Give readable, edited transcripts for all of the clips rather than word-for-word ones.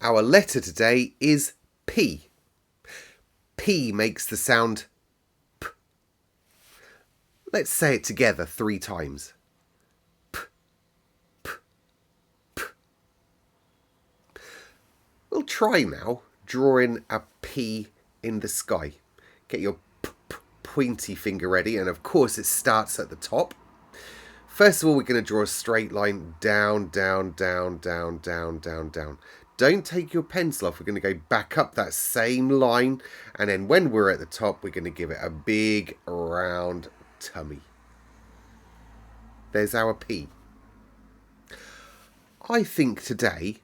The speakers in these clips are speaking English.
Our letter today is P. P makes the sound P. Let's say it together 3 times. P, P, P. We'll try now drawing a P in the sky. Get your pointy finger ready, and of course it starts at the top. First of all, we're going to draw a straight line down, down, down, down, down, down, down. Don't take your pencil off. We're going to go back up that same line, and then when we're at the top, we're going to give it a big round tummy. There's our P. I think today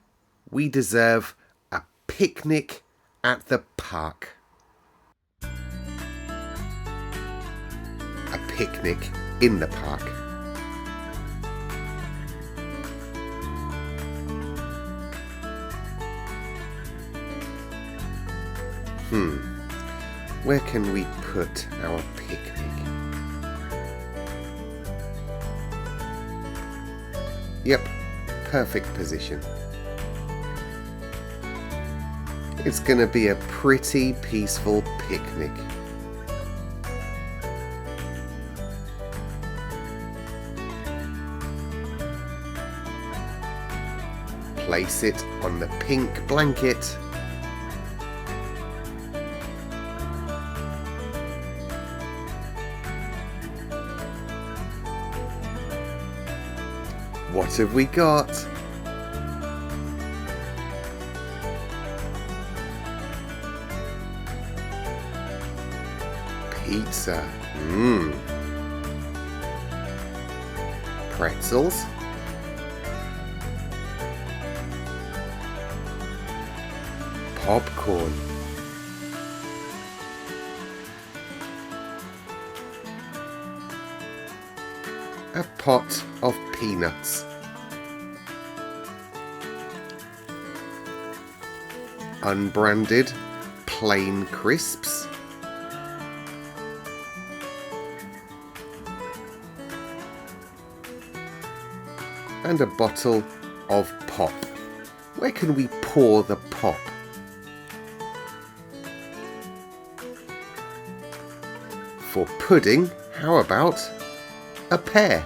we deserve a picnic at the park. A picnic in the park. Where can we put our picnic? Yep, perfect position. It's going to be a pretty peaceful picnic. Place it on the pink blanket. What have we got? Pizza. Pretzels. Popcorn. A pot of peanuts. Unbranded plain crisps. And a bottle of pop. Where can we pour the pop? For pudding, how about a pear?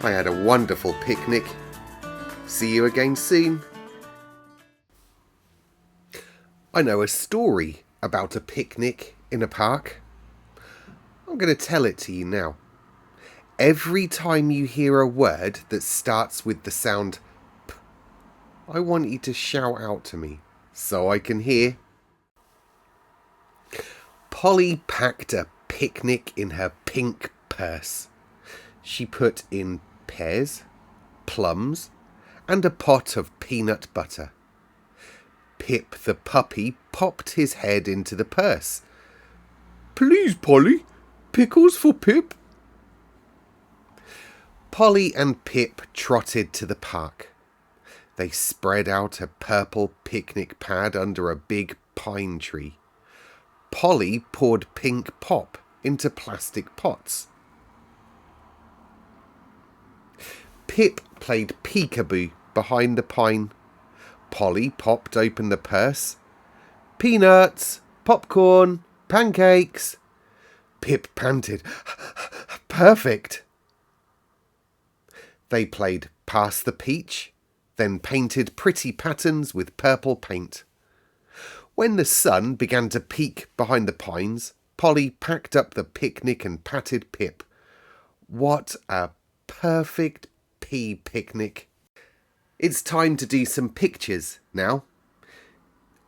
I had a wonderful picnic. See you again soon. I know a story about a picnic in a park. I'm going to tell it to you now. Every time you hear a word that starts with the sound P, I want you to shout out to me so I can hear. Polly packed a picnic in her pink purse. She put in pears, plums, and a pot of peanut butter. Pip the puppy popped his head into the purse. "Please, Polly, pickles for Pip." Polly and Pip trotted to the park. They spread out a purple picnic pad under a big pine tree. Polly poured pink pop into plastic pots. Pip played peekaboo behind the pine. Polly popped open the purse. "Peanuts, popcorn, pancakes." Pip panted. "Perfect." They played Pass the Peach, then painted pretty patterns with purple paint. When the sun began to peek behind the pines, Polly packed up the picnic and patted Pip. What a perfect pea picnic. It's time to do some pictures now.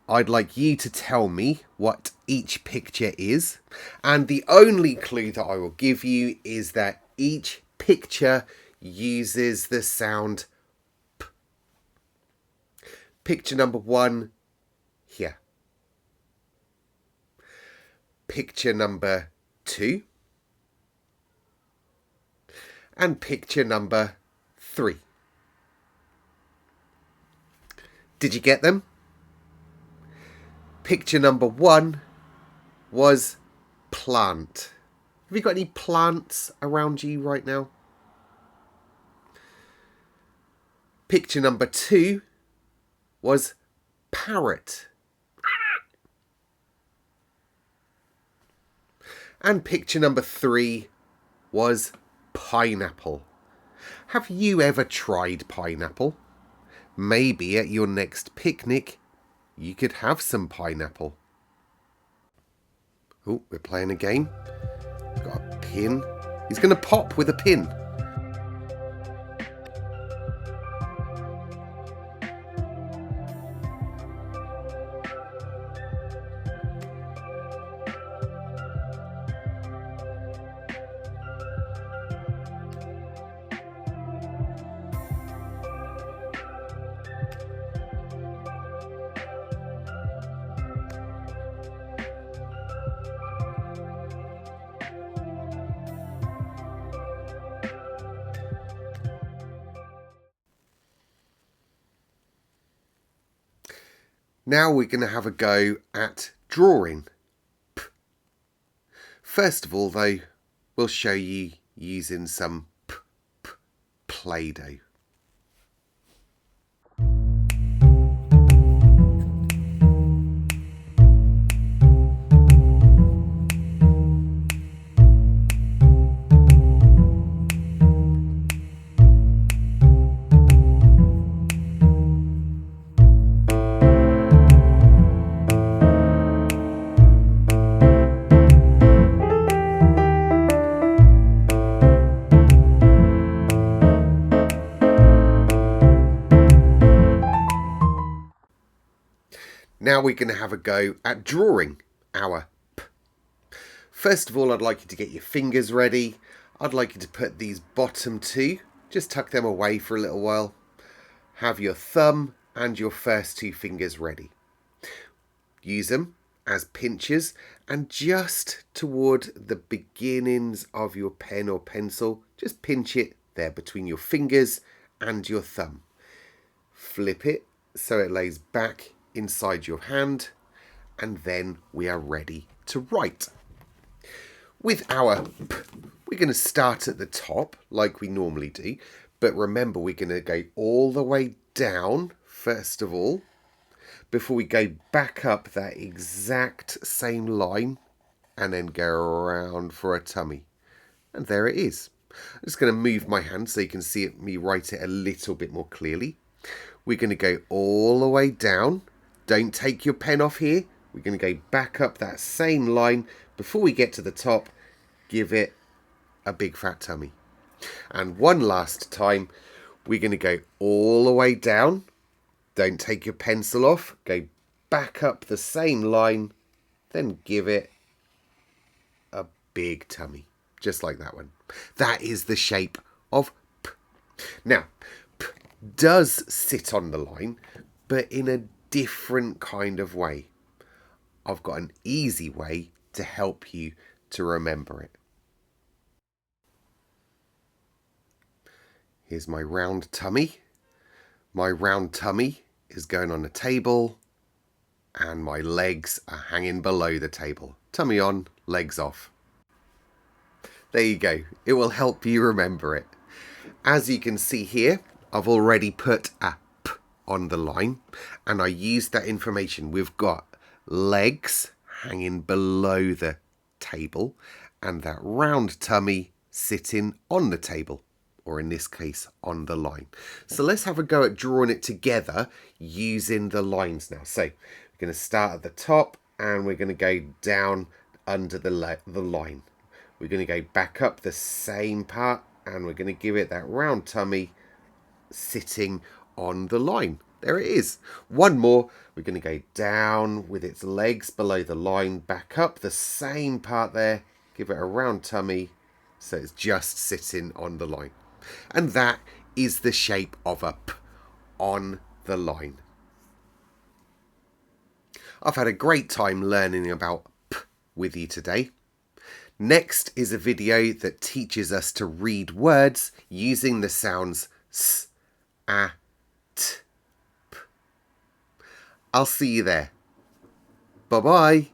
I'd like you to tell me what each picture is, and the only clue that I will give you is that each picture uses the sound P. Picture number 1, here. Picture number 2. And picture number 3. Did you get them? Picture number 1 was plant. Have you got any plants around you right now? Picture number 2 was parrot. And picture number 3 was pineapple. Have you ever tried pineapple? Maybe at your next picnic you could have some pineapple. Oh, we're playing a game. Got a pin. He's going to pop with a pin. Now we're going to have a go at drawing. P. First of all, though, we'll show you using some Play-Doh. Now we're going to have a go at drawing our P. First of all, I'd like you to get your fingers ready. I'd like you to put these bottom 2, just tuck them away for a little while. Have your thumb and your first 2 fingers ready. Use them as pinchers, and just toward the beginnings of your pen or pencil, just pinch it there between your fingers and your thumb. Flip it so it lays back inside your hand, and then we are ready to write. With our P, we're going to start at the top like we normally do, but remember we're going to go all the way down first of all before we go back up that exact same line and then go around for a tummy. And there it is. I'm just going to move my hand so you can see me write it a little bit more clearly. We're going to go all the way down. Don't take your pen off here. We're going to go back up that same line. Before we get to the top, give it a big fat tummy. And one last time, we're going to go all the way down. Don't take your pencil off. Go back up the same line. Then give it a big tummy. Just like that one. That is the shape of P. Now, P does sit on the line, but in a different kind of way. I've got an easy way to help you to remember it. Here's my round tummy. My round tummy is going on a table and my legs are hanging below the table. Tummy on, legs off. There you go. It will help you remember it. As you can see here, I've already put a P on the line, and I used that information. We've got legs hanging below the table and that round tummy sitting on the table, or in this case on the line. So let's have a go at drawing it together using the lines now. So we're going to start at the top and we're going to go down under the line. We're going to go back up the same part and we're going to give it that round tummy sitting on the line. There it is. One more. We're going to go down with its legs below the line, back up the same part there, give it a round tummy so it's just sitting on the line. And that is the shape of a P on the line. I've had a great time learning about P with you today. Next is a video that teaches us to read words using the sounds S, A, T, P. I'll see you there. Bye-bye.